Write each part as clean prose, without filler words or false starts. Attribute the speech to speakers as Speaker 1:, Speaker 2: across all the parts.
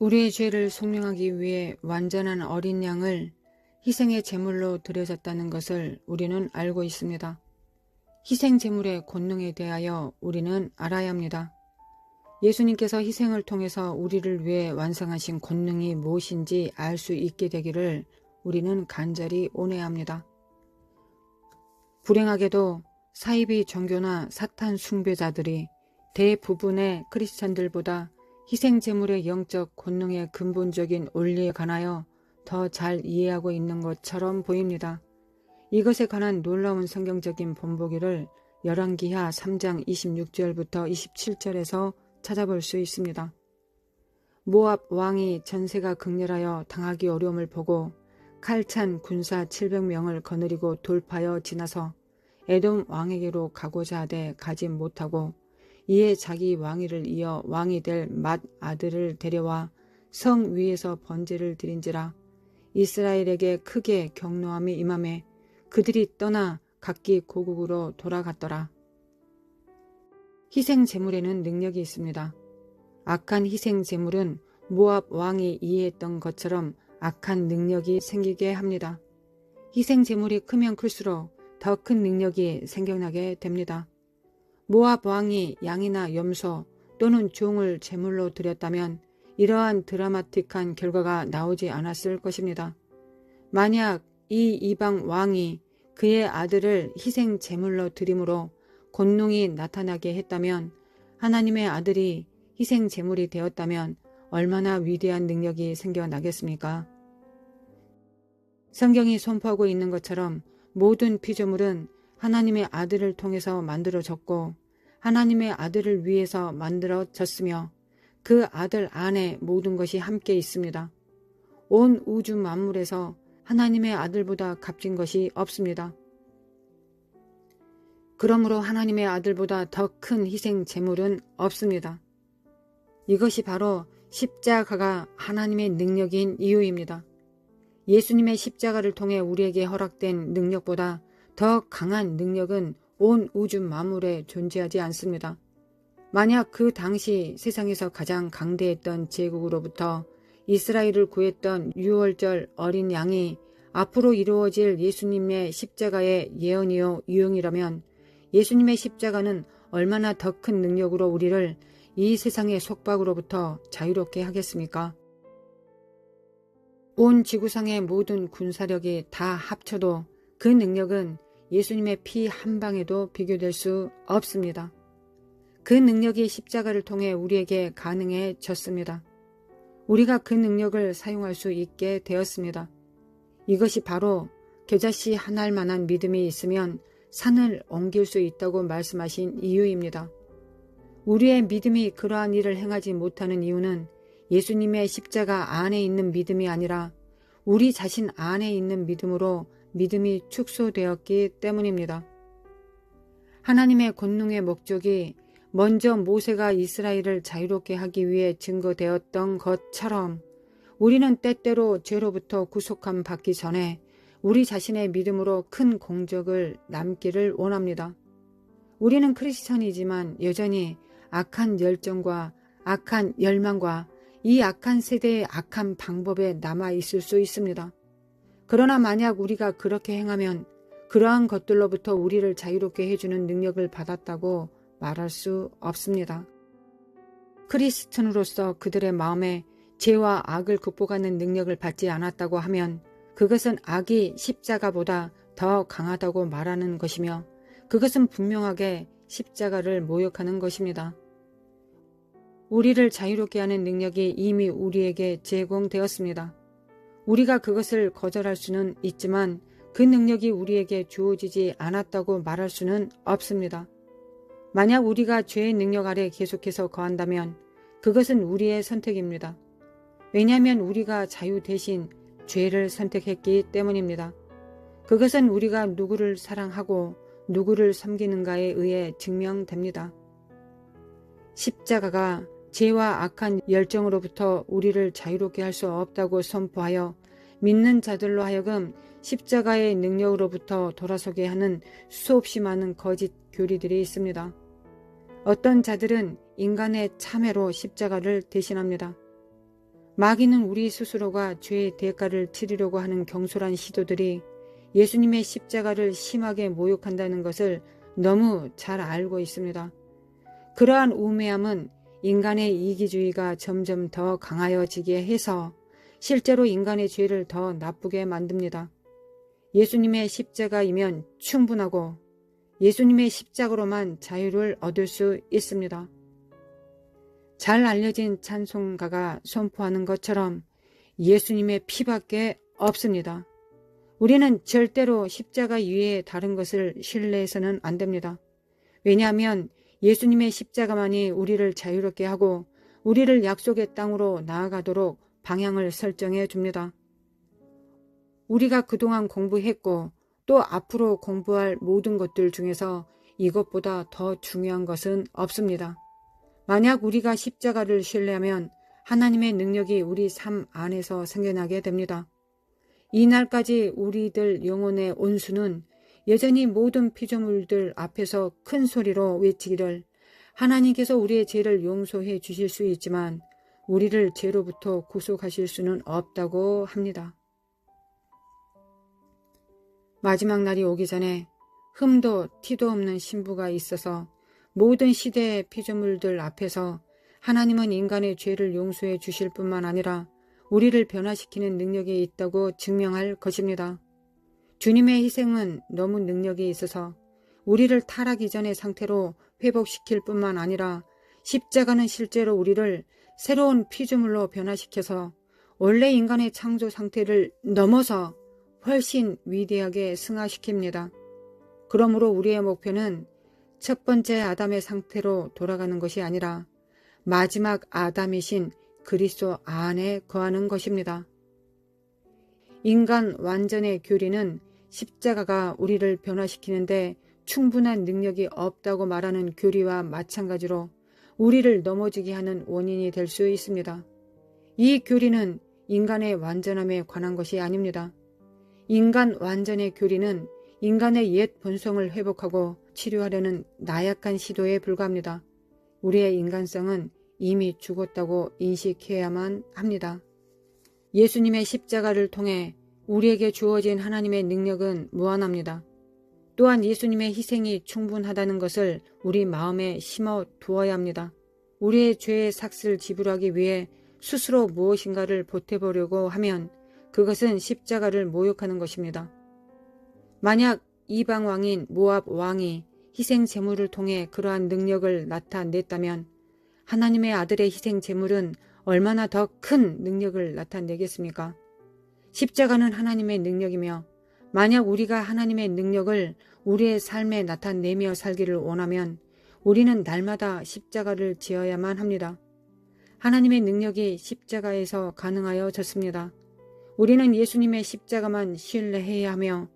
Speaker 1: 우리의 죄를 속량하기 위해 완전한 어린 양을 희생의 제물로 드려졌다는 것을 우리는 알고 있습니다. 희생 제물의 권능에 대하여 우리는 알아야 합니다. 예수님께서 희생을 통해서 우리를 위해 완성하신 권능이 무엇인지 알 수 있게 되기를 우리는 간절히 원해야 합니다. 불행하게도 사이비 종교나 사탄 숭배자들이 대부분의 크리스천들보다 희생 제물의 영적 권능의 근본적인 원리에 관하여 더 잘 이해하고 있는 것처럼 보입니다. 이것에 관한 놀라운 성경적인 본보기를 열왕기하 3장 26절부터 27절에서 찾아볼 수 있습니다. 모압 왕이 전세가 극렬하여 당하기 어려움을 보고 칼찬 군사 700명을 거느리고 돌파하여 지나서 에돔 왕에게로 가고자 하되 가지 못하고 이에 자기 왕위를 이어 왕이 될 맏 아들을 데려와 성 위에서 번제를 드린지라. 이스라엘에게 크게 경노함이 임하매 그들이 떠나 각기 고국으로 돌아갔더라. 희생 제물에는 능력이 있습니다. 악한 희생 제물은 모압 왕이 이해했던 것처럼 악한 능력이 생기게 합니다. 희생 제물이 크면 클수록 더 큰 능력이 생겨나게 됩니다. 모압 왕이 양이나 염소 또는 종을 제물로 드렸다면 이러한 드라마틱한 결과가 나오지 않았을 것입니다. 만약 이 이방 왕이 그의 아들을 희생 제물로 드림으로 권능이 나타나게 했다면, 하나님의 아들이 희생 제물이 되었다면 얼마나 위대한 능력이 생겨나겠습니까? 성경이 선포하고 있는 것처럼 모든 피조물은 하나님의 아들을 통해서 만들어졌고 하나님의 아들을 위해서 만들어졌으며 그 아들 안에 모든 것이 함께 있습니다. 온 우주 만물에서 하나님의 아들보다 값진 것이 없습니다. 그러므로 하나님의 아들보다 더 큰 희생 제물은 없습니다. 이것이 바로 십자가가 하나님의 능력인 이유입니다. 예수님의 십자가를 통해 우리에게 허락된 능력보다 더 강한 능력은 온 우주 만물에 존재하지 않습니다. 만약 그 당시 세상에서 가장 강대했던 제국으로부터 이스라엘을 구했던 유월절 어린 양이 앞으로 이루어질 예수님의 십자가의 예언이요 유형이라면 예수님의 십자가는 얼마나 더 큰 능력으로 우리를 이 세상의 속박으로부터 자유롭게 하겠습니까? 온 지구상의 모든 군사력이 다 합쳐도 그 능력은 예수님의 피 한 방에도 비교될 수 없습니다. 그 능력이 십자가를 통해 우리에게 가능해졌습니다. 우리가 그 능력을 사용할 수 있게 되었습니다. 이것이 바로 겨자씨 한 알만한 믿음이 있으면 산을 옮길 수 있다고 말씀하신 이유입니다. 우리의 믿음이 그러한 일을 행하지 못하는 이유는 예수님의 십자가 안에 있는 믿음이 아니라 우리 자신 안에 있는 믿음으로 믿음이 축소되었기 때문입니다. 하나님의 권능의 목적이 먼저 모세가 이스라엘을 자유롭게 하기 위해 증거되었던 것처럼 우리는 때때로 죄로부터 구속함 받기 전에 우리 자신의 믿음으로 큰 공적을 남기를 원합니다. 우리는 크리스천이지만 여전히 악한 열정과 악한 열망과 이 악한 세대의 악한 방법에 남아있을 수 있습니다. 그러나 만약 우리가 그렇게 행하면 그러한 것들로부터 우리를 자유롭게 해주는 능력을 받았다고 말할 수 없습니다. 크리스천으로서 그들의 마음에 죄와 악을 극복하는 능력을 받지 않았다고 하면 그것은 악이 십자가보다 더 강하다고 말하는 것이며 그것은 분명하게 십자가를 모욕하는 것입니다. 우리를 자유롭게 하는 능력이 이미 우리에게 제공되었습니다. 우리가 그것을 거절할 수는 있지만 그 능력이 우리에게 주어지지 않았다고 말할 수는 없습니다. 만약 우리가 죄의 능력 아래 계속해서 거한다면 그것은 우리의 선택입니다. 왜냐하면 우리가 자유 대신 죄를 선택했기 때문입니다. 그것은 우리가 누구를 사랑하고 누구를 섬기는가에 의해 증명됩니다. 십자가가 죄와 악한 열정으로부터 우리를 자유롭게 할 수 없다고 선포하여 믿는 자들로 하여금 십자가의 능력으로부터 돌아서게 하는 수없이 많은 거짓 교리들이 있습니다. 어떤 자들은 인간의 참회로 십자가를 대신합니다. 마귀는 우리 스스로가 죄의 대가를 치르려고 하는 경솔한 시도들이 예수님의 십자가를 심하게 모욕한다는 것을 너무 잘 알고 있습니다. 그러한 우매함은 인간의 이기주의가 점점 더 강하여지게 해서 실제로 인간의 죄를 더 나쁘게 만듭니다. 예수님의 십자가이면 충분하고 예수님의 십자가로만 자유를 얻을 수 있습니다. 잘 알려진 찬송가가 선포하는 것처럼 예수님의 피밖에 없습니다. 우리는 절대로 십자가 위에 다른 것을 신뢰해서는 안 됩니다. 왜냐하면 예수님의 십자가만이 우리를 자유롭게 하고 우리를 약속의 땅으로 나아가도록 방향을 설정해 줍니다. 우리가 그동안 공부했고 또 앞으로 공부할 모든 것들 중에서 이것보다 더 중요한 것은 없습니다. 만약 우리가 십자가를 신뢰하면 하나님의 능력이 우리 삶 안에서 생겨나게 됩니다. 이날까지 우리들 영혼의 온수는 여전히 모든 피조물들 앞에서 큰 소리로 외치기를 하나님께서 우리의 죄를 용서해 주실 수 있지만 우리를 죄로부터 구속하실 수는 없다고 합니다. 마지막 날이 오기 전에 흠도 티도 없는 신부가 있어서 모든 시대의 피조물들 앞에서 하나님은 인간의 죄를 용서해 주실 뿐만 아니라 우리를 변화시키는 능력이 있다고 증명할 것입니다. 주님의 희생은 너무 능력이 있어서 우리를 타락 이전의 상태로 회복시킬 뿐만 아니라 십자가는 실제로 우리를 새로운 피조물로 변화시켜서 원래 인간의 창조 상태를 넘어서 훨씬 위대하게 승화시킵니다. 그러므로 우리의 목표는 첫 번째 아담의 상태로 돌아가는 것이 아니라 마지막 아담이신 그리스도 안에 거하는 것입니다. 인간 완전의 교리는 십자가가 우리를 변화시키는데 충분한 능력이 없다고 말하는 교리와 마찬가지로 우리를 넘어지게 하는 원인이 될 수 있습니다. 이 교리는 인간의 완전함에 관한 것이 아닙니다. 인간 완전의 교리는 인간의 옛 본성을 회복하고 치료하려는 나약한 시도에 불과합니다. 우리의 인간성은 이미 죽었다고 인식해야만 합니다. 예수님의 십자가를 통해 우리에게 주어진 하나님의 능력은 무한합니다. 또한 예수님의 희생이 충분하다는 것을 우리 마음에 심어 두어야 합니다. 우리의 죄의 삭을 지불하기 위해 스스로 무엇인가를 보태보려고 하면 그것은 십자가를 모욕하는 것입니다. 만약 이방 왕인 모압 왕이 희생 제물을 통해 그러한 능력을 나타냈다면 하나님의 아들의 희생 제물은 얼마나 더 큰 능력을 나타내겠습니까? 십자가는 하나님의 능력이며 만약 우리가 하나님의 능력을 우리의 삶에 나타내며 살기를 원하면 우리는 날마다 십자가를 지어야만 합니다. 하나님의 능력이 십자가에서 가능하여졌습니다. 우리는 예수님의 십자가만 신뢰해야 하며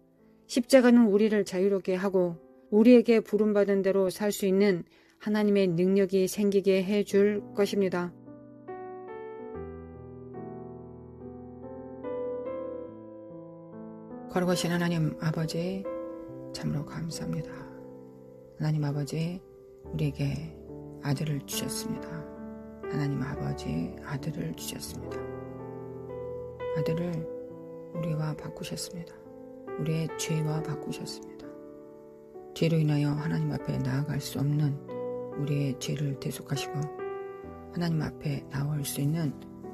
Speaker 1: 십자가는 우리를 자유롭게 하고 우리에게 부름받은 대로 살 수 있는 하나님의 능력이 생기게 해줄 것입니다. 거룩하신 하나님 아버지 참으로 감사합니다. 하나님 아버지 우리에게 아들을 주셨습니다. 하나님 아버지 아들을 주셨습니다. 아들을 우리와 바꾸셨습니다. 우리의 죄와 바꾸셨습니다. 죄로 인하여 하나님 앞에 나아갈 수 없는 우리의 죄를 대속하시고 하나님 앞에 나올 수 있는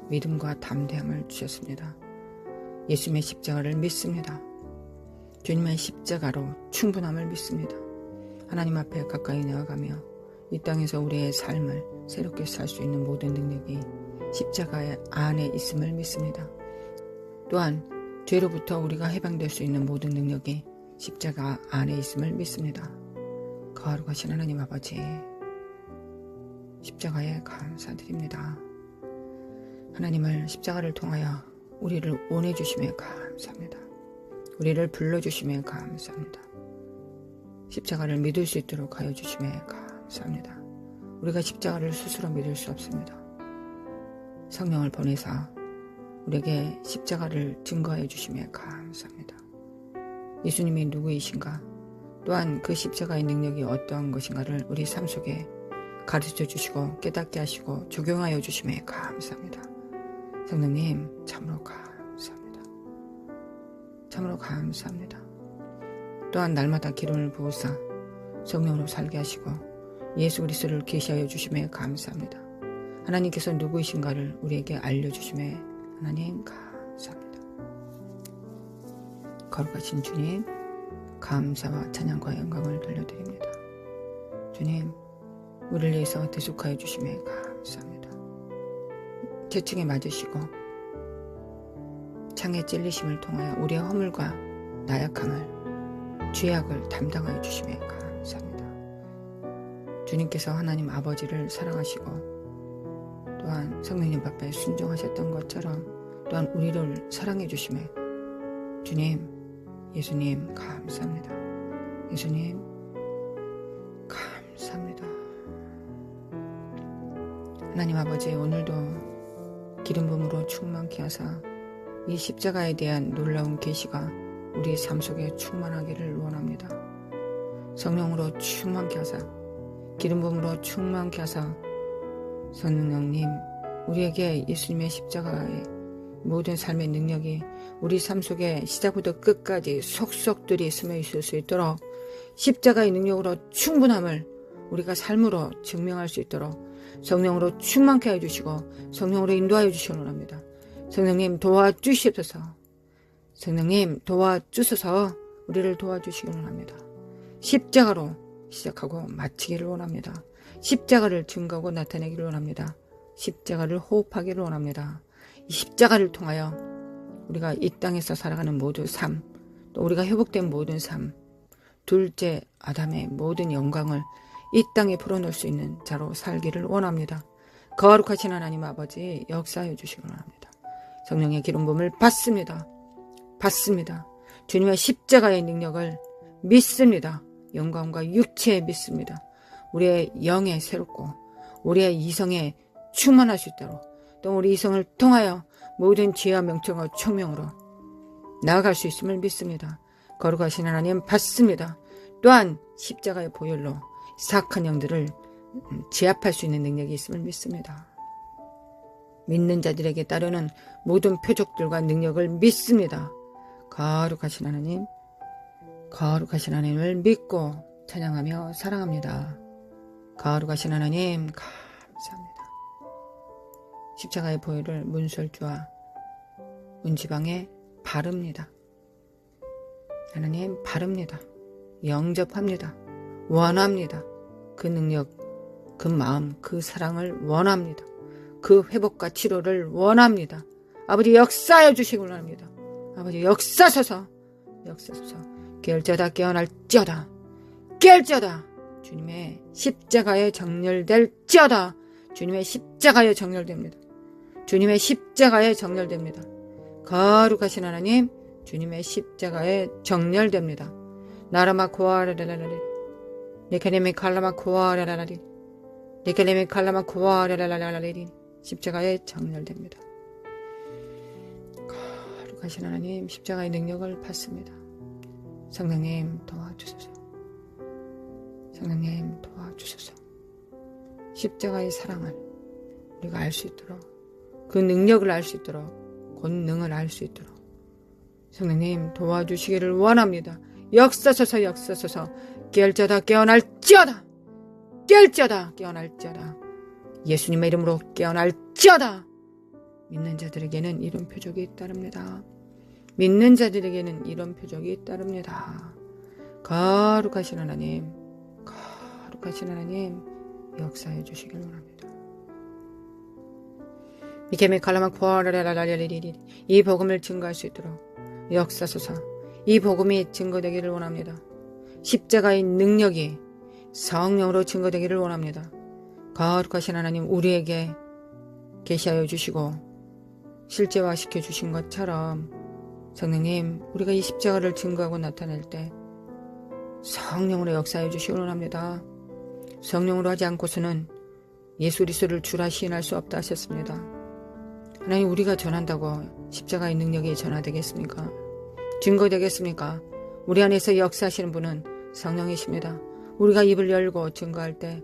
Speaker 1: 믿음과 담대함을 주셨습니다. 예수님의 십자가를 믿습니다. 주님의 십자가로 충분함을 믿습니다. 하나님 앞에 가까이 나아가며 이 땅에서 우리의 삶을 새롭게 살 수 있는 모든 능력이 십자가의 안에 있음을 믿습니다. 또한 죄로부터 우리가 해방될 수 있는 모든 능력이 십자가 안에 있음을 믿습니다. 거룩하신 하나님 아버지 십자가에 감사드립니다. 하나님을 십자가를 통하여 우리를 원해주심에 감사합니다. 우리를 불러주심에 감사합니다. 십자가를 믿을 수 있도록 하여 주심에 감사합니다. 우리가 십자가를 스스로 믿을 수 없습니다. 성령을 보내사 우리에게 십자가를 증거해 주심에 감사합니다. 예수님이 누구이신가, 또한 그 십자가의 능력이 어떠한 것인가를 우리 삶 속에 가르쳐 주시고 깨닫게 하시고 적용하여 주심에 감사합니다. 성령님 참으로 감사합니다. 참으로 감사합니다. 또한 날마다 기름을 부으사 성령으로 살게 하시고 예수 그리스도를 계시하여 주심에 감사합니다. 하나님께서 누구이신가를 우리에게 알려주심에 하나님 감사합니다. 거룩하신 주님, 감사와 찬양과 영광을 돌려드립니다. 주님, 우리를 위해서 대속하여 주심에 감사합니다. 채찍에 맞으시고 창에 찔리심을 통하여 우리의 허물과 나약함을, 죄악을 담당하여 주심에 감사합니다. 주님께서 하나님 아버지를 사랑하시고 또한 성령님 앞에 순종하셨던 것처럼 또한 우리를 사랑해 주심에 주님, 예수님 감사합니다. 예수님 감사합니다. 하나님 아버지, 오늘도 기름 부음으로 충만케 하사 이 십자가에 대한 놀라운 계시가 우리의 삶 속에 충만하기를 원합니다. 성령으로 충만케 하사 기름 부음으로 충만케 하사 성령님, 우리에게 예수님의 십자가의 모든 삶의 능력이 우리 삶 속에 시작부터 끝까지 속속들이 스며 있을 수 있도록 십자가의 능력으로 충분함을 우리가 삶으로 증명할 수 있도록 성령으로 충만케 해주시고 성령으로 인도하여 주시기 원합니다. 성령님 도와주시옵소서. 성령님 도와주소서. 우리를 도와주시기 원합니다. 십자가로 시작하고 마치기를 원합니다. 십자가를 증거하고 나타내기를 원합니다. 십자가를 호흡하기를 원합니다. 이 십자가를 통하여 우리가 이 땅에서 살아가는 모든 삶, 또 우리가 회복된 모든 삶, 둘째 아담의 모든 영광을 이 땅에 풀어놓을 수 있는 자로 살기를 원합니다. 거룩하신 하나님 아버지 역사해 주시기 원합니다. 성령의 기름 부음을 받습니다. 받습니다. 주님의 십자가의 능력을 믿습니다. 영광과 육체에 믿습니다. 우리의 영에 새롭고 우리의 이성에 충만할 수 있도록 또 우리 이성을 통하여 모든 지혜와 명철과 총명으로 나아갈 수 있음을 믿습니다. 거룩하신 하나님 받습니다. 또한 십자가의 보혈로 사악한 영들을 제압할 수 있는 능력이 있음을 믿습니다. 믿는 자들에게 따르는 모든 표적들과 능력을 믿습니다. 거룩하신 하나님, 거룩하신 하나님을 믿고 찬양하며 사랑합니다. 거룩하신 하나님 감사합니다. 십자가의 보혈을 문설주와 문지방에 바릅니다. 하나님 바릅니다. 영접합니다. 원합니다. 그 능력, 그 마음, 그 사랑을 원합니다. 그 회복과 치료를 원합니다. 아버지 역사해 주시기 원합니다. 아버지 역사소서, 역사소서. 깨울지어다 깨어날지어다 깨울지어다. 주님의 십자가에 정렬될지어다. 주님의 십자가에 정렬됩니다. 주님의 십자가에 정렬됩니다. 거룩하신 하나님, 주님의 십자가에 정렬됩니다. 나라마 코아라라라리 네케네메 칼라마 코아라라라리 네케네메 칼라마 코아라라라라리 십자가에 정렬됩니다. 거룩하신 하나님, 십자가의 능력을 받습니다. 성령님 도와주소서. 성령님 도와주소서. 십자가의 사랑을 우리가 알 수 있도록, 그 능력을 알 수 있도록, 권능을 알 수 있도록 성령님 도와주시기를 원합니다. 역사소서, 역사소서. 깨울지어다 깨어날지어다 깨울지어다 깨어날지어다. 예수님의 이름으로 깨어날지어다. 믿는 자들에게는 이런 표적이 따릅니다. 믿는 자들에게는 이런 표적이 따릅니다. 거룩하신 하나님, 거룩하신 하나님 역사해 주시길 원합니다. 미케메 칼라마 코아라라라라리리 이 복음을 증거할 수 있도록 역사소서. 이 복음이 증거되기를 원합니다. 십자가의 능력이 성령으로 증거되기를 원합니다. 거룩하신 하나님, 우리에게 계시하여 주시고 실제화시켜 주신 것처럼 성령님, 우리가 이 십자가를 증거하고 나타낼 때 성령으로 역사해 주시기 원합니다. 성령으로 하지 않고서는 예수 그리스도를 주라 시인할 수 없다 하셨습니다. 하나님, 우리가 전한다고 십자가의 능력이 전화되겠습니까? 증거되겠습니까? 우리 안에서 역사하시는 분은 성령이십니다. 우리가 입을 열고 증거할 때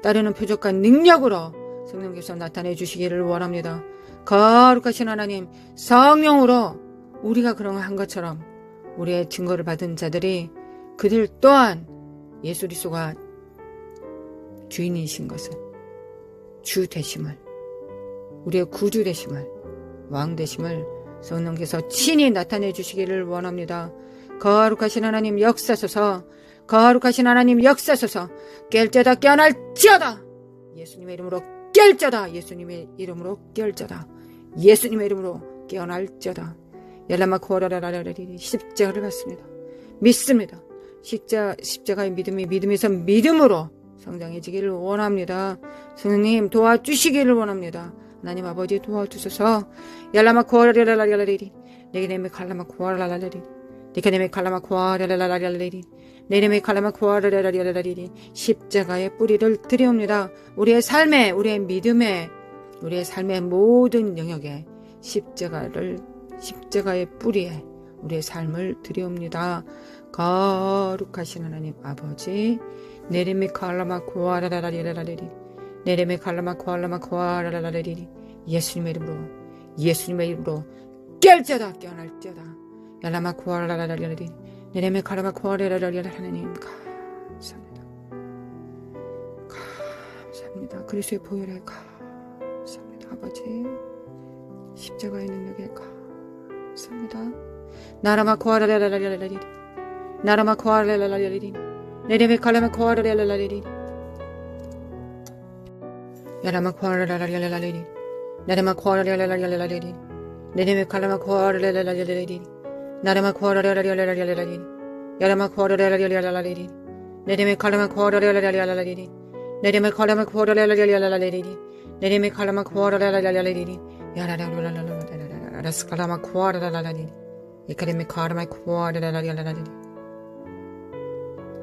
Speaker 1: 따르는 표적과 능력으로 성령께서 나타내 주시기를 원합니다. 거룩하신 하나님, 성령으로 우리가 그런 한 것처럼 우리의 증거를 받은 자들이 그들 또한 예수 그리스도가 주인이신 것을, 주 되심을, 우리의 구주 되심을, 왕 되심을 성령께서 친히 나타내 주시기를 원합니다. 거룩하신 하나님 역사소서, 거룩하신 하나님 역사소서. 깰자다 깨어날지어다. 예수님의 이름으로 깰자다. 예수님의 이름으로 깰자다. 예수님의 이름으로 깨어날지어다. 열라마 코라라라라리 십자가를 받습니다. 믿습니다. 십자가의 믿음에서 믿음으로 성장해지기를 원합니다. 성령님 도와주시기를 원합니다. 하나님 아버지 도와주소서. 열라마 코라라라라리 내게네메 칼라마 코라라라리 내게네메 칼라마 코라라라라리 내게네메 칼라마 코라라라라리 십자가의 뿌리를 드리옵니다. 우리의 삶에, 우리의 믿음에, 우리의 삶의 모든 영역에 십자가의 뿌리에 우리의 삶을 드리옵니다. 거룩하신 하나님 아버지, 내림이 칼라마 코아라라라리라라리 내림이 칼라마 코알라마 코아라라라리 예수님의 이름으로 깰자다 깨어날자다. 야라마 코아라라라리 내림이 칼라마 코아라라라리 하나님 감사합니다. 감사합니다. 그리스도의 보혈에 감사합니다. 아버지, 십자가의 능력에 감사합니다. 나라마 코아라라라라리 나라마 코아라라라리 내림이 칼라마 코아라라라리 야라마 코아라라라라리 나라마 코아라라라라리 내림이 칼라마 코아라라라라리 나라마 코아라라라라리 야라마 코아라라라라리 내림이 칼라마 코아라라라라리 내림이 칼라마 코아라라라라리 내림이 칼라마 코아라라라라리 야라라라라라라 라스칼라마 코아라라라리 이카리미 카라마 코아라라라라리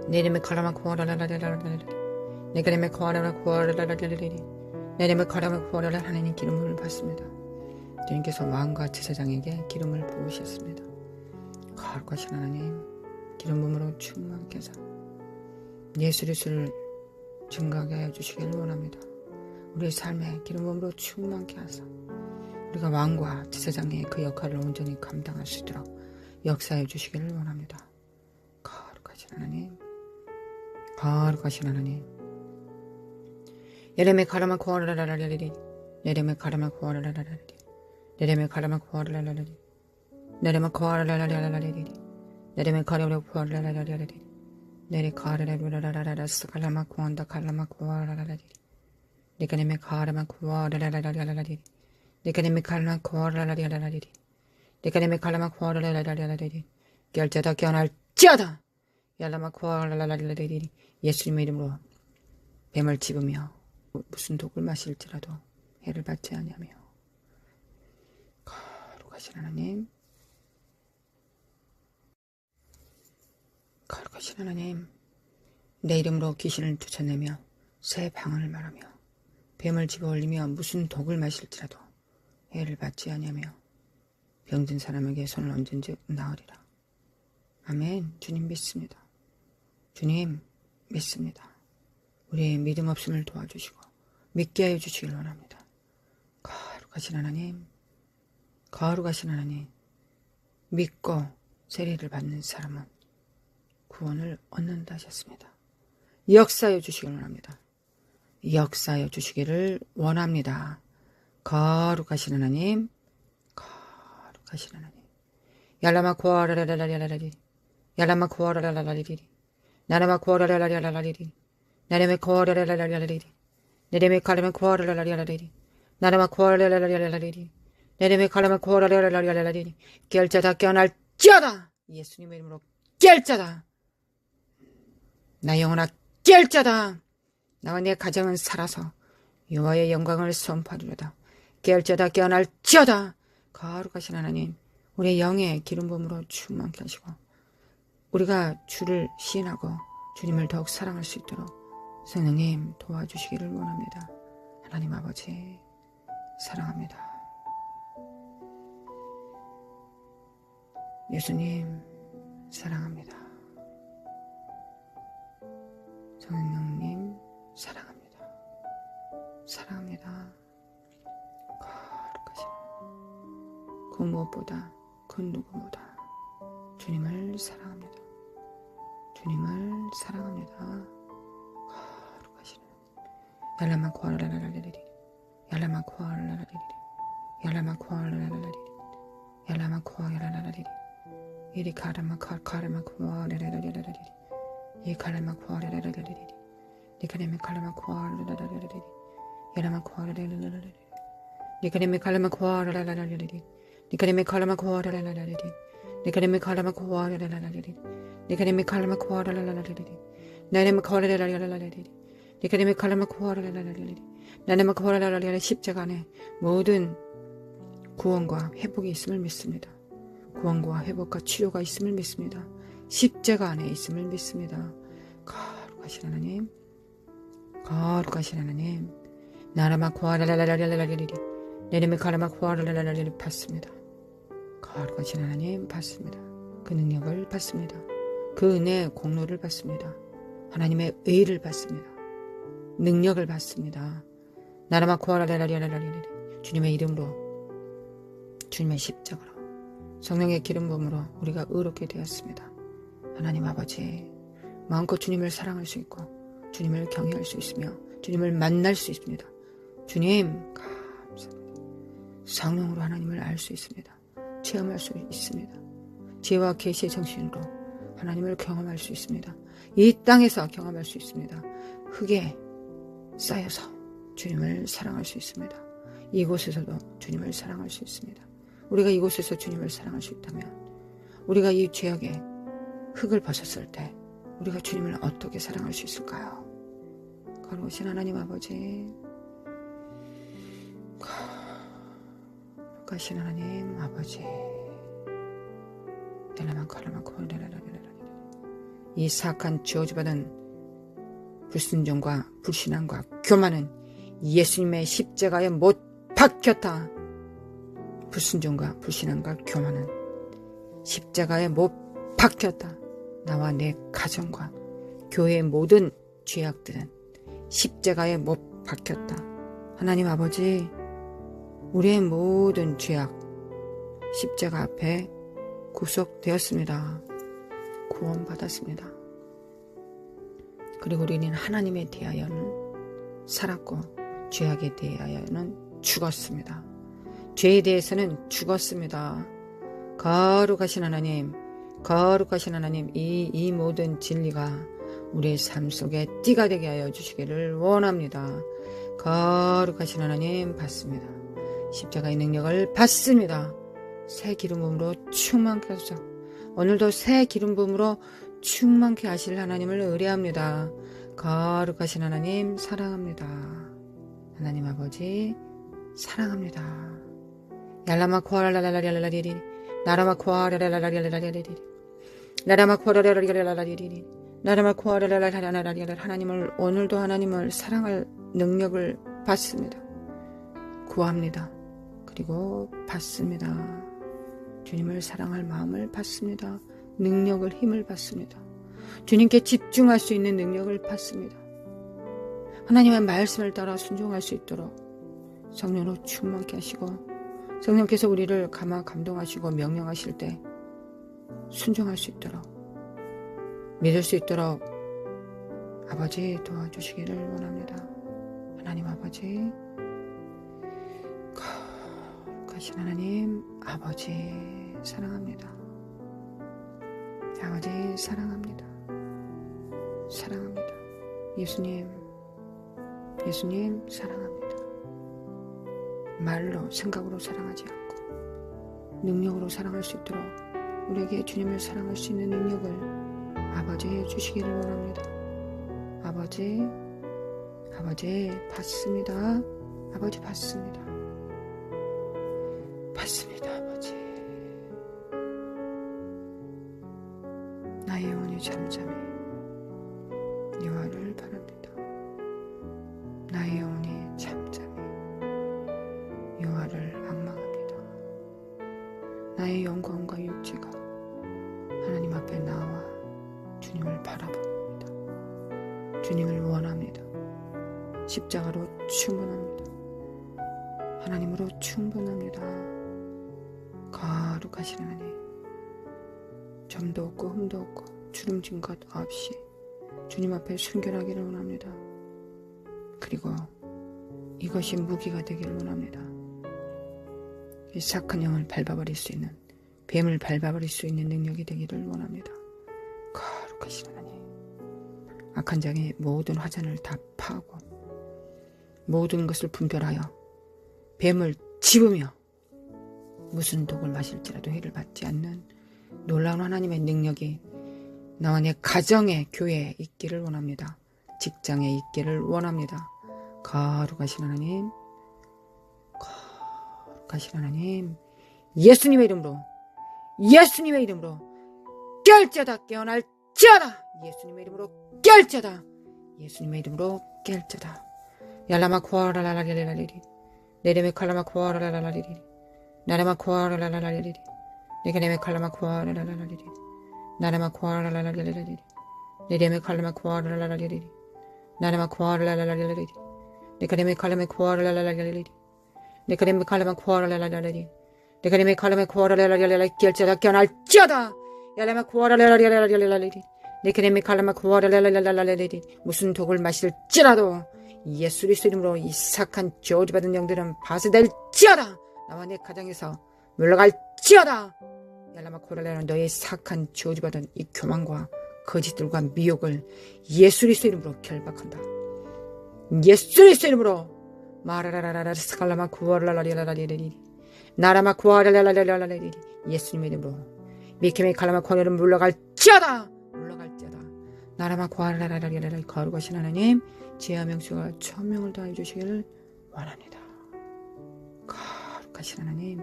Speaker 1: 내림이 칼라마 코아라라라라리 내림이 칼라마 코아라라라라리 내림이 칼라마 코아라라 하나님 기름을 받습니다. 주님께서 왕과 제사장에게 기름을 부으셨습니다. 거룩하신 하나님, 기름 부음으로 충만케 하사 예수 그리스도를 증거하게 하여 주시기를 원합니다. 우리의 삶에 기름 부음으로 충만케 하사 우리가 왕과 제사장의 그 역할을 온전히 감당할 수 있도록 역사해 주시기를 원합니다. 거룩하신 하나님, 거룩하신 하나님. 예레메 카라마 코아라라라라리 예레메 카라마 코아라라라리 예레메 카라마 코아라라라리 예레메 코아라라라라리 예레메 카라마 코아라라라리 예레 카라라라라라라 스칼라마 코안다 칼라마 코아라라라리 네가네메 카라마 코아라라라라리 네가네메 칼라마 코아라라라라리 네가네메 칼라마 코아라라라라리 결제다 깨어날지어다. 야라마 코아라라라라리 예수님의 이름으로 뱀을 집으며 무슨 독을 마실지라도 해를 받지 아니하며 거룩하신 하나님, 거룩하신 하나님, 내 이름으로 귀신을 쫓아내며 새 방언을 말하며 뱀을 집어 올리며 무슨 독을 마실지라도 해를 받지 아니하며 병든 사람에게 손을 얹은즉 나으리라. 아멘. 주님 믿습니다. 주님 믿습니다. 우리의 믿음 없음을 도와주시고 믿게 하여 주시길 원합니다. 거룩하신 하나님, 거룩하신 하나님, 믿고 세례를 받는 사람은 구원을 얻는다 하셨습니다. 역사하여 주시길 원합니다. 역사하여 주시기를 원합니다. 거룩하신 하나님, 거룩하신 하나님. 야라마 코아라라라라라리 야라마 코아라라라라리 나라마 코아라라라라라리 나라마 코아라라라라라리 내레메 칼라마 코아라라라라리 나라마 코아라라라라라리 내레메 칼라마 코아라라라라라리 결자다 깨어날지어다. 예수님의 이름으로 결자다. 나 영혼아 결자다. 나와 내 가정은 살아서 여호와의 영광을 선포하리로다. 결자다 깨어날지어다. 거룩하신 하나님, 우리의 영의 기름 부음으로 충만케 하시고 우리가 주를 시인하고 주님을 더욱 사랑할 수 있도록 성령님 도와주시기를 원합니다. 하나님 아버지 사랑합니다. 예수님 사랑합니다. 성령님 사랑합니다. 사랑합니다. 거룩하신 무엇보다 그 누구보다 주님을 사랑합니다. 주님을 사랑합니다. 거룩하시는 얄라마코알라라라리리 얄라마코알라라리리 얄라마코알라라리리 얄라마코알라라리리 이리 카라마코알라라리리 이 카라마코알라라리리 니카레메 칼라마코알라라리리 얄라마코알라라리리 니카레메 칼라마코알라라리리 니카레메 칼라마코알라라리리 니카레메 칼라마코알라라리리 니카레메 칼라마코알라라리리 나레메 코알라라리리 니카레메 칼라마코알라라리리 나레메 코알라라리리 십자가 안에 모든 구원과 회복이 있음을 믿습니다. 구원과 회복과 치료가 있음을 믿습니다. 십자가 안에 있음을 믿습니다. 거룩하신 하나님, 거룩하신 하나님, 나라마 코알라라라리리 내림의 카라마 코알라라라리를 받습니다. 거룩하신 하나님 받습니다. 그 능력을 받습니다. 그 은혜의 공로를 받습니다. 하나님의 의를 받습니다. 능력을 받습니다. 나라마 코알라라라리리 주님의 이름으로 주님의 십자가로 성령의 기름 부음으로 우리가 의롭게 되었습니다. 하나님 아버지 마음껏 주님을 사랑할 수 있고 주님을 경외할 수 있으며 주님을 만날 수 있습니다. 주님 감사합니다. 성령으로 하나님을 알 수 있습니다. 체험할 수 있습니다. 지혜와 계시의 정신으로 하나님을 경험할 수 있습니다. 이 땅에서 경험할 수 있습니다. 흙에 쌓여서 주님을 사랑할 수 있습니다. 이곳에서도 주님을 사랑할 수 있습니다. 우리가 이곳에서 주님을 사랑할 수 있다면 우리가 이 죄악의 흙을 벗었을 때 우리가 주님을 어떻게 사랑할 수 있을까요? 거룩하신 하나님 아버지, 거룩하신 하나님 아버지, 이 사악한 저주받은 불순종과 불신앙과 교만은 예수님의 십자가에 못 박혔다. 불순종과 불신앙과 교만은 십자가에 못 박혔다. 나와 내 가정과 교회의 모든 죄악들은 십자가에 못 박혔다. 하나님 아버지, 우리의 모든 죄악 십자가 앞에 구속되었습니다. 구원받았습니다. 그리고 우리는 하나님에 대하여는 살았고 죄악에 대하여는 죽었습니다. 죄에 대해서는 죽었습니다. 거룩하신 하나님, 거룩하신 하나님, 이 모든 진리가 우리의 삶 속에 띠가 되게 하여 주시기를 원합니다. 거룩하신 하나님 받습니다. 십자가의 능력을 받습니다. 새 기름 부음으로 충만케 하소서. 오늘도 새 기름 부음으로 충만케 하실 하나님을 의뢰합니다. 거룩하신 하나님 사랑합니다. 하나님 아버지 사랑합니다. 얄라마 코알라라라라리리 나라마 코알라라라라리리 나라마 코알라라라리리 나라마 코알라라라라리리 하나님을 오늘도 하나님을 사랑할 능력을 받습니다. 구합니다. 그리고 받습니다. 주님을 사랑할 마음을 받습니다. 능력을 힘을 받습니다. 주님께 집중할 수 있는 능력을 받습니다. 하나님의 말씀을 따라 순종할 수 있도록 성령으로 충만케 하시고 성령께서 우리를 감동하시고 명령하실 때 순종할 수 있도록 믿을 수 있도록 아버지 도와주시기를 원합니다. 하나님 아버지, 거룩하신 하나님 아버지 사랑합니다. 아버지 사랑합니다. 사랑합니다. 예수님 사랑합니다. 말로 생각으로 사랑하지 않고 능력으로 사랑할 수 있도록 우리에게 주님을 사랑할 수 있는 능력을 아버지 주시기를 원합니다. 아버지 받습니다. 아버지 받습니다. 아버지 나의 영혼이 잠잠히 여호와를 바랍니다. 나의 영혼이 잠잠히 여호와를 앙망합니다. 나의 영광과 육체가 하나님 앞에 나와 주님을 바라봅니다. 주님을 원합니다. 십자가로 충분합니다. 하나님으로 충분합니다. 거룩하신 하나님, 점도 없고 흠도 없고 주름진 것 없이 주님 앞에 순결하기를 원합니다. 그리고 이것이 무기가 되기를 원합니다. 이 착한 영을 밟아버릴 수 있는, 뱀을 밟아버릴 수 있는 능력이 되기를 원합니다. 거룩하신 하나님, 악한 장의 모든 화전을 다 파고 모든 것을 분별하여 뱀을 집으며 무슨 독을 마실지라도 해를 받지 않는 놀라운 하나님의 능력이 나와 내 가정에, 교회에 있기를 원합니다. 직장에 있기를 원합니다. 거룩하신 하나님, 거룩하신 하나님, 예수님의 이름으로 깰지어다, 깨어날지어다. 예수님의 이름으로 깰지어다, 예수님의 이름으로 깰지어다. 얄라마 코아라라라리리리, 내레메 칼라마 코아라라라리리, 나라마 코아라라라리리, 내게레메 칼라마 코아라라라리리, 나라마 코아라라라리리, 내레메 칼라마 코아라라라리리, 나라마 코아라라라리리, 내게레메 칼라마 코아라라라리리, 내게레메 칼라마 코아라라라리리, 내게레메 칼라마 코아라라라리리, 깰지어다, 깨어날지어다. 얄라마 코아라라라리리, 내게레메 칼라마 코아라라라리리, 무슨 독을 마실지라도 예수 그리스도 이름으로 이 착한 저주받은 영들은 파쇄될지어다. 나와 내 가정에서 물러갈지어다. 얄라마 코라라는 너의 착한 저주받은 이 교만과 거짓들과 미혹을 예수 그리스도 이름으로 결박한다. 예수 그리스도 이름으로 마라라라라 스칼라마 구아라라리라리리리, 나라마 구아라라라리라리리, 예수님의 이름으로 미케메 칼라마 코아라를 물러갈지어다. 나라마 구아라라라리라리. 거룩하신 하나님, 지혜와 명수가 천명을 다해 주시기를 원합니다. 거룩하신 하나님,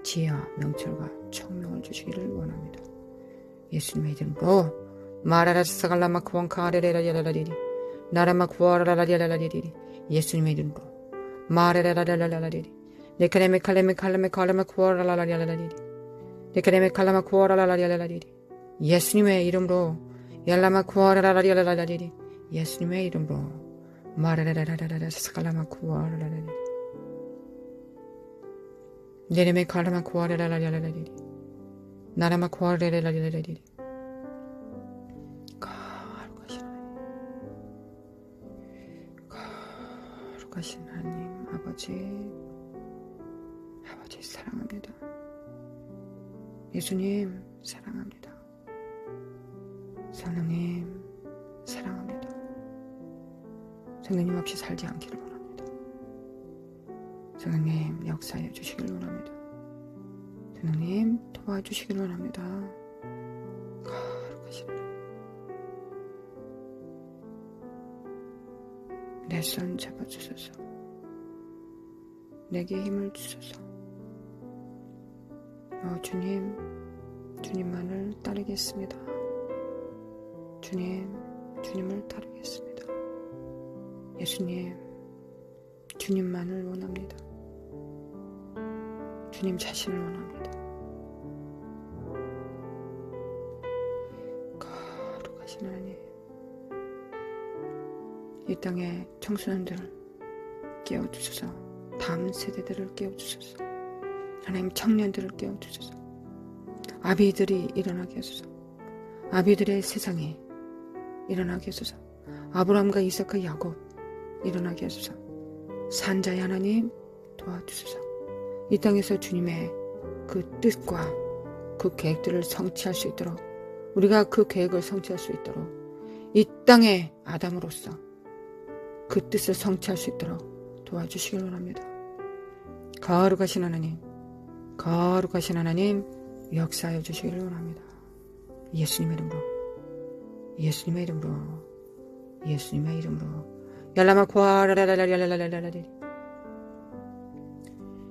Speaker 1: 지혜와 명철과 청명을 주시기를 원합니다. 예수님의 이름으로 마라라사갈라마 쿠원카레레라리라리리, 나라마 구아라라라리라리리, 예수님의 이름으로 마라라라라라리리, 네카레메 칼레메 칼레메 칼레메 구아라라라리라리리, 네카레메 칼라마 구아라라라리라리리, 예수님의 이름으로 얄라마 구아라라라리라리리, 예수님의 이름으로 마라라라라라라 사갈라마 구아라라리리, 네레메 칼라마 구아라라라리라리리, 나라마 구아라라라리라리리. 거룩하신 하나님, 아버지 사랑합니다. 예수님 사랑합니다. 성령님 사랑합니다. 성령님 없이 살지 않기를 원합니다. 성령님 역사해 주시기를 원합니다. 성령님 도와주시기를 원합니다. 거룩하신 하나님, 내 손 잡아주소서. 내게 힘을 주소서. 주님만을 따르겠습니다. 주님을 따르겠습니다. 예수님, 주님만을 원합니다. 주님 자신을 원합니다. 거룩하신 하나님, 이 땅의 청소년들을 깨워주소서. 다음 세대들을 깨워주소서. 하나님, 청년들을 깨워주소서. 아비들이 일어나게 하소서. 아비들의 세상에 일어나게 하소서. 아브라함과 이삭과 야곱 일어나게 하소서. 산자의 하나님 도와주소서. 이 땅에서 주님의 그 뜻과 그 계획들을 성취할 수 있도록, 우리가 그 계획을 성취할 수 있도록, 이 땅의 아담으로서 그 뜻을 성취할 수 있도록 도와주시길 원합니다. 거룩하신 하나님 역사하여 주시기를 원합니다. 예수님의 이름으로 얄라마 코아라라라라라라라라리,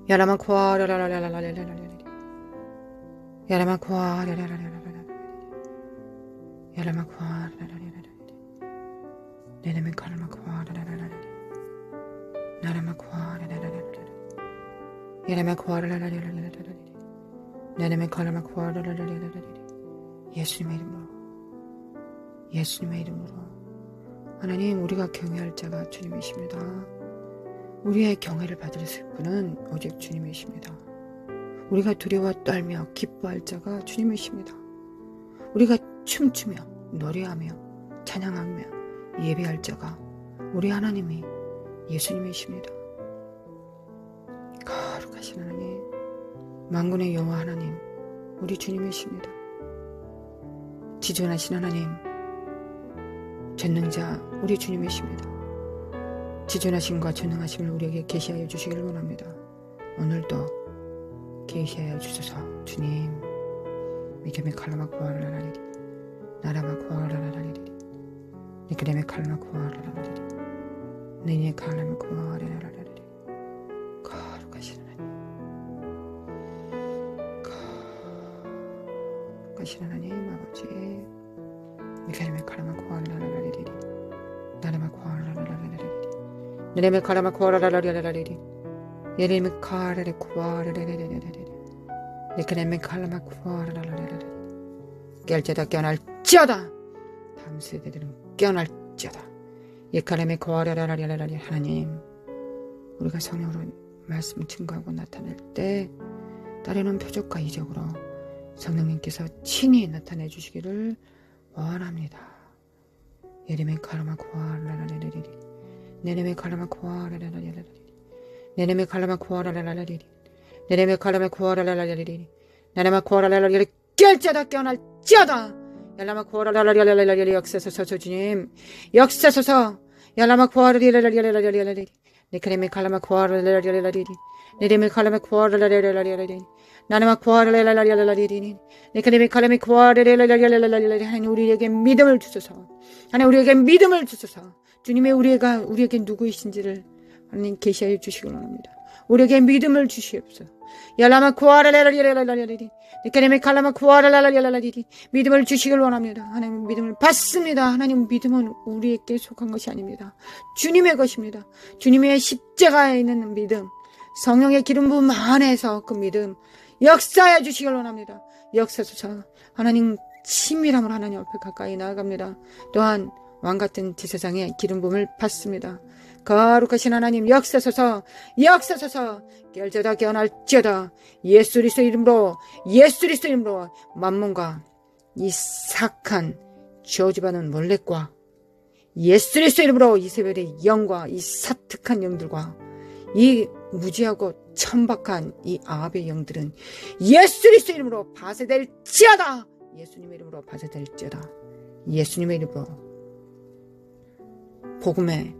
Speaker 1: 얄라마 코아라라라라라라라리, 얄라마 코아라라라라라라리, 얄라마 코아라라라라라리, 네레메 칼라마 코아라라라라리, 나라마 코아라라라라라리, 얄라마 코아라라라라라라리, 네레메 칼라마 코아라라라라라리. 예수님의 이름으로 하나님, 우리가 경외할 자가 주님이십니다. 우리의 경외를 받을 분은 오직 주님이십니다. 우리가 두려워 떨며 기뻐할 자가 주님이십니다. 우리가 춤추며 노래하며 찬양하며 예배할 자가 우리 하나님이 예수님이십니다. 거룩하신 하나님, 만군의 여호와 하나님, 우리 주님이십니다. 지존하신 하나님, 전능자 우리 주님이십니다. 지존하심과 전능하심을 우리에게 계시하여 주시길 원합니다. 오늘도 계시하여 주소서. 주님, 미케메 칼라마 구하라라리리, 나라마 구하라라리리, 니케레메 칼라마 구하라라리리, 네네 칼라마 구하라라리리. 거룩하신 하나님, 거룩하신 하나님 아버지, 미케레메 칼라마 구하라라리리, 나라마 구하라라리리, 네네 칼라마 구하라라리리, 예레미 카레레 구하라라리리, 니케레메 칼라마 구하라라리리. 깰지어다 깨어날지어다. 다음 세대들은 깨어날지어다. 예카레메 구하라라리리. 하나님, 우리가 성령으로 말씀 증거하고 나타낼 때 따르는 표적과 이적으로 성령님께서 친히 나타내 주시기를 원합니다. 예레메 칼라마 구하라라리리, 네레메 칼라마 구하라라리리, 네레메 칼라마 구하라라리리, 네레메 칼라마 구하라라리리, 나라마 구하라라리리. 깰지어다 깨어날지어다. yarlama 구하라라라라라라라. 역사소서 주님, 역사소서. yarlama 구하라라라라라라라. 네크레메 칼라마 구하라라라라라라. 네레메 칼라마 구하라라라라라라. 나나마 구하라라라라라라. 네크레메 칼라마 구하라라라라라라. 하나님, 우리에게 믿음을 주소서. 하나님, 우리에게 믿음을 주소서. 주님의 우리에게 누구이신지를 하나님 계시하여 주시기 원합니다. 우리에게 믿음을 주시옵소서. yarlama 구하라라라라라라. 니케레메 칼라마 구하라라라라라리. 믿음을 주시길 원합니다. 하나님, 믿음을 받습니다. 하나님, 믿음은 우리에게 속한 것이 아닙니다. 주님의 것입니다. 주님의 십자가에 있는 믿음, 성령의 기름 부음 안에서 그 믿음 역사해 주시길 원합니다. 역사소서. 하나님, 친밀함으로 하나님 앞에 가까이 나아갑니다. 또한 왕같은 제사장의 기름 부음을 받습니다. 거룩하신 하나님, 역사소서. 역사소서. 깰지어다 깨어날지어다. 예수 그리스도 이름으로, 예수 그리스도 이름으로 만몬과 이 사악한 저주받은 몰렉과 예수 그리스도 이름으로 이세벨의 영과 이 사특한 영들과 이 무지하고 천박한 이 아합의 영들은 예수 그리스도 이름으로 파쇄될지어다. 예수님의 이름으로 파쇄될지어다. 예수님의 이름으로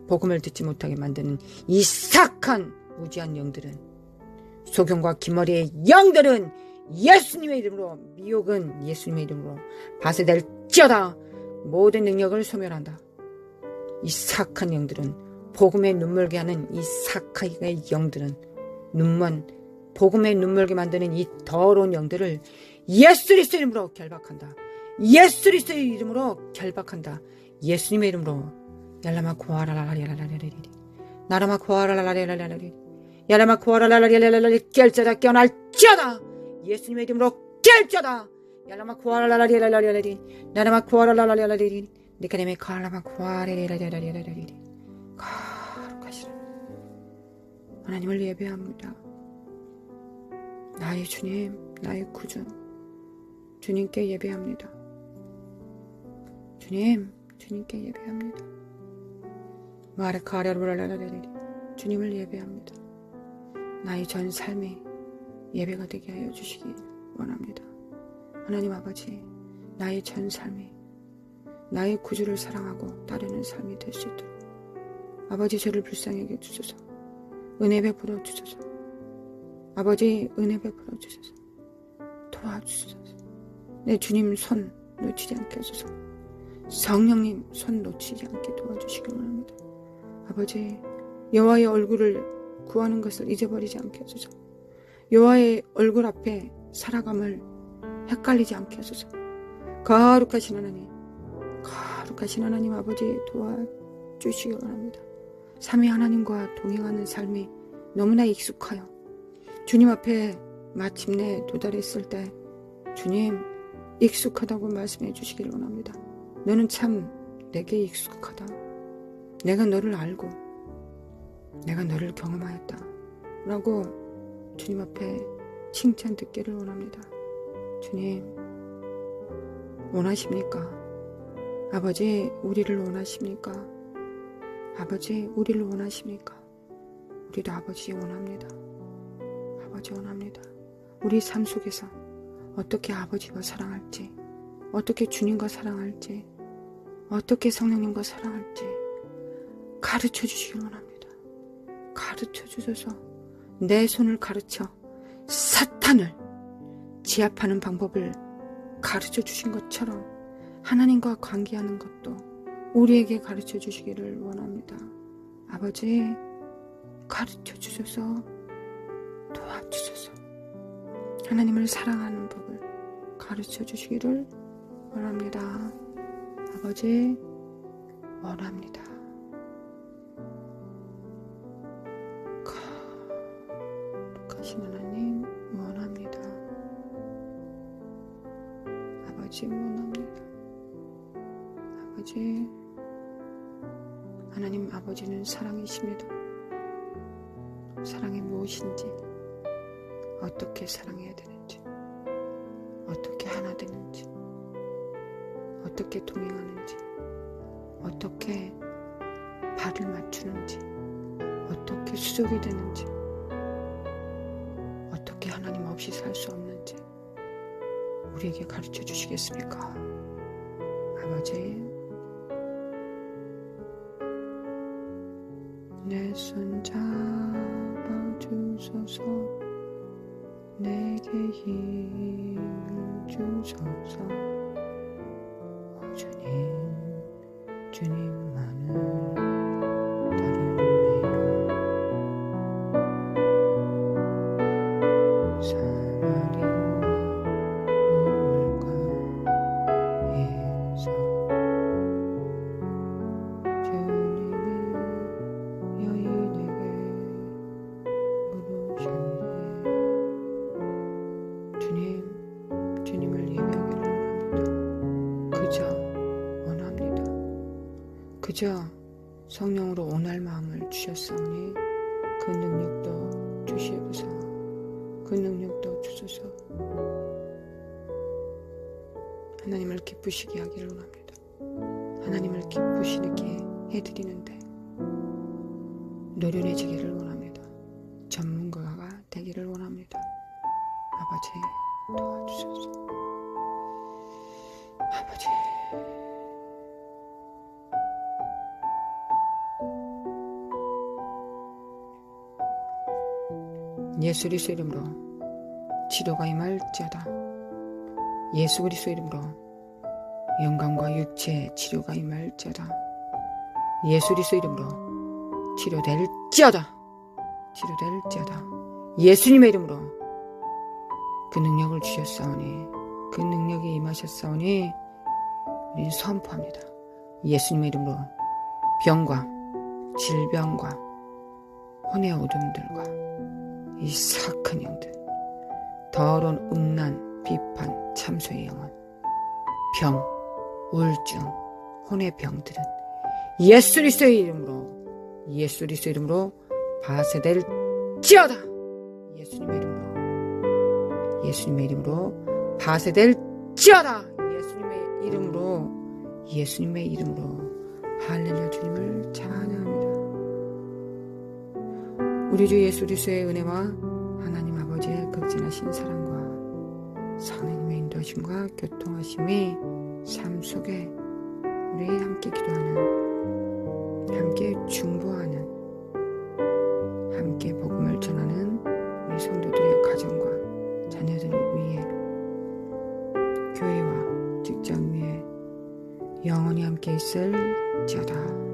Speaker 1: 복음을 듣지 못하게 만드는 이 사악한 무지한 영들은, 소경과 기머리의 영들은 예수님의 이름으로, 미혹은 예수님의 이름으로 파쇄될지어다. 모든 능력을 소멸한다. 이 사악한 영들은, 복음에 눈물게 하는 이 사악한 영들은, 복음에 눈물게 만드는 이 더러운 영들을 예수 그리스도의 이름으로 결박한다. 예수 그리스도의 이름으로 결박한다. 예수님의 이름으로 yarlama 구하라라라라라리, 나라마 구하라라라라라리, yarlama 구하라라라라라리. 깰지어다 깨어날지어다. 예수님의 이름으로 깰지어다. yarlama 구하라라라라라리, 나라마 구하라라라라리, 니케레메 칼라마 구하라라라라라리. 거룩하시라. 하나님을 예배합니다. 나의 주님, 나의 구주, 주님께 예배합니다. 주님께 예배합니다. 마르카라라라라라리. 주님을 예배합니다. 나의 전 삶이 예배가 되게 하여 주시기 원합니다. 하나님 아버지, 나의 전 삶이 나의 구주를 사랑하고 따르는 삶이 될 수 있도록 아버지, 저를 불쌍히 여겨 주소서. 은혜 베풀어 주소서. 아버지, 은혜 베풀어 주소서. 도와주소서. 내 주님 손 놓치지 않게 하소서. 성령님 손 놓치지 않게 도와주시기 원합니다. 아버지, 여호와의 얼굴을 구하는 것을 잊어버리지 않게 하소서. 여호와의 얼굴 앞에 살아감을 헷갈리지 않게 하소서. 거룩하신 하나님 아버지, 도와주시기 원합니다. 삼위 하나님과 동행하는 삶이 너무나 익숙하여 주님 앞에 마침내 도달했을 때 주님, 익숙하다고 말씀해 주시기를 원합니다. 너는 참 내게 익숙하다. 내가 너를 알고 내가 너를 경험하였다 라고 주님 앞에 칭찬 듣기를 원합니다. 주님, 원하십니까? 아버지, 우리를 원하십니까? 아버지, 우리를 원하십니까? 우리도 아버지 원합니다. 아버지 원합니다. 우리 삶 속에서 어떻게 아버지가 사랑할지, 어떻게 주님과 사랑할지, 어떻게 성령님과 사랑할지 가르쳐 주시길 원합니다. 가르쳐 주셔서 내 손을 가르쳐 사탄을 제압하는 방법을 가르쳐 주신 것처럼 하나님과 관계하는 것도 우리에게 가르쳐 주시기를 원합니다. 아버지, 가르쳐 주셔서 도와주셔서 하나님을 사랑하는 법을 가르쳐 주시기를 원합니다. 아버지, 원합니다. 거룩하신 하나님, 원합니다. 아버지, 원합니다. 아버지, 하나님 아버지는 사랑이십니다. 사랑이 무엇인지, 어떻게 사랑해야 되는지, 어떻게 하나 되는지, 어떻게 동행하는지, 어떻게 발을 맞추는지, 어떻게 수족이 되는지, 어떻게 하나님 없이 살 수 없는지 우리에게 가르쳐 주시겠습니까? 아버지, 내 손 잡아주소서, 내게 힘을 주소서. 오 주님, 주님만을 따르네요. 사마리아 물가에서 주님이 여인에게 물으셨네. 주님을 예배하기를 원합니다. 그저 원합니다. 그저 성령으로 온할 마음을 주셨사오니 그 능력도 주시옵소서. 그 능력도 주소서. 하나님을 기쁘시게 하기를 원합니다. 하나님을 기쁘시게 해드리는데 노련해지기를 원합니다. 전문가가 되기를 원합니다. 아버지, 도와주소서. 아버지, 예수 그리스도 이름으로 치료가 임할지어다. 예수 그리스도 이름으로 영광과 육체의 치료가 임할지어다. 예수 그리스도 이름으로 치료될지어다. 치료될지어다. 예수님의 이름으로 그 능력을 주셨사오니, 그 능력이 임하셨사오니 우리는 선포합니다. 예수님의 이름으로 병과 질병과 혼의 어둠들과 이 사악한 영들, 더러운 음란, 비판, 참소의 영혼, 병, 우울증, 혼의 병들은 예수 그리스도의 이름으로, 예수 그리스도의 이름으로 파쇄될지어다. 예수님의 이름으로, 예수님의 이름으로 파쇄될지어다. 예수님의 이름으로, 예수님의 이름으로. 할렐루야. 주님을 찬양합니다. 우리 주 예수 그리스도의 은혜와 하나님 아버지의 극진하신 사랑과 성령님의 인도하심과 교통하심이 삶 속에 우리 함께 기도하는, 함께 중보하는, 함께 복음을 전하는 우리 성도들의 가정과 자녀들 위에, 교회와 직장 위에 영원히 함께 있을지어다.